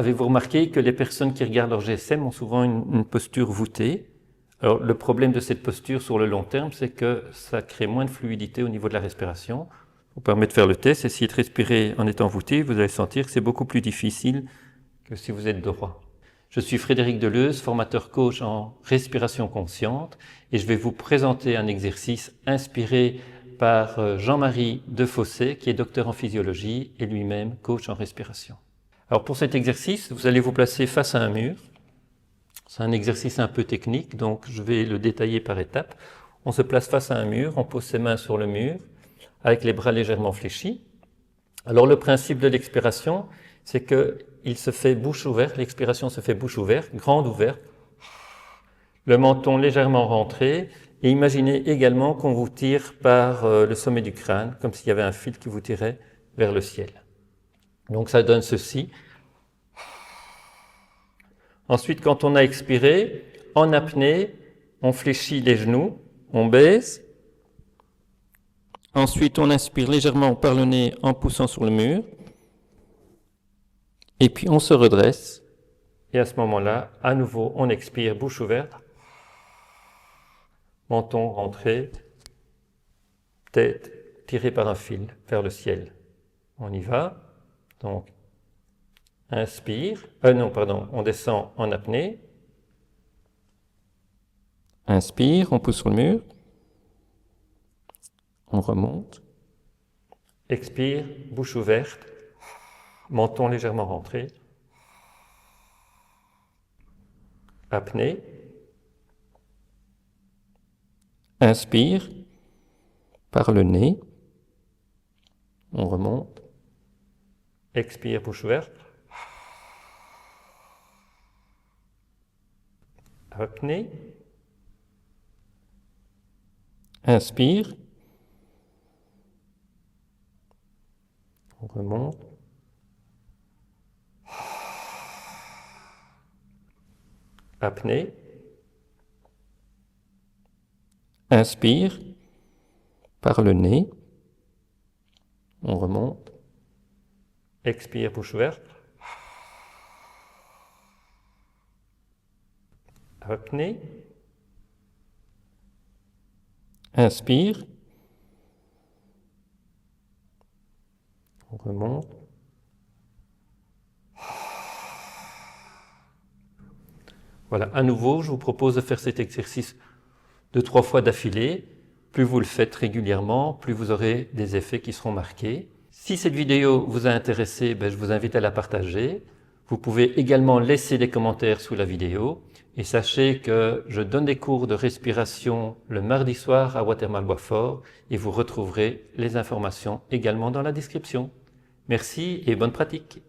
Avez-vous remarqué que les personnes qui regardent leur GSM ont souvent une posture voûtée? Alors, le problème de cette posture sur le long terme, c'est que ça crée moins de fluidité au niveau de la respiration. Je vous permets de faire le test. Essayez de respirer en étant voûté. Vous allez sentir que c'est beaucoup plus difficile que si vous êtes droit. Je suis Frédéric Deleuze, formateur coach en respiration consciente, et je vais vous présenter un exercice inspiré par Jean-Marie Defossé, qui est docteur en physiologie et lui-même coach en respiration. Alors pour cet exercice, vous allez vous placer face à un mur. C'est un exercice un peu technique, donc je vais le détailler par étapes. On se place face à un mur, on pose ses mains sur le mur, avec les bras légèrement fléchis. Alors le principe de l'expiration, c'est qu'il se fait bouche ouverte, l'expiration se fait bouche ouverte, grande ouverte, le menton légèrement rentré, et imaginez également qu'on vous tire par le sommet du crâne, comme s'il y avait un fil qui vous tirait vers le ciel. Donc ça donne ceci. Ensuite, quand on a expiré, en apnée, on fléchit les genoux, on baisse. Ensuite, on inspire légèrement par le nez en poussant sur le mur. Et puis, on se redresse. Et à ce moment-là, à nouveau, on expire, bouche ouverte. Menton rentré. Tête tirée par un fil vers le ciel. On y va. Donc, inspire. On descend en apnée. Inspire, on pousse sur le mur. On remonte. Expire, bouche ouverte. Menton légèrement rentré. Apnée. Inspire par le nez. On remonte. Expire, bouche ouverte. Apnée. Inspire. On remonte. Apnée. Inspire par le nez. On remonte. Expire, bouche ouverte. Apnée. Inspire. On remonte. Voilà, à nouveau, je vous propose de faire cet exercice 2-3 fois d'affilée. Plus vous le faites régulièrement, plus vous aurez des effets qui seront marqués. Si cette vidéo vous a intéressé, je vous invite à la partager. Vous pouvez également laisser des commentaires sous la vidéo. Et sachez que je donne des cours de respiration le mardi soir à Watermal-Boisfort et vous retrouverez les informations également dans la description. Merci et bonne pratique.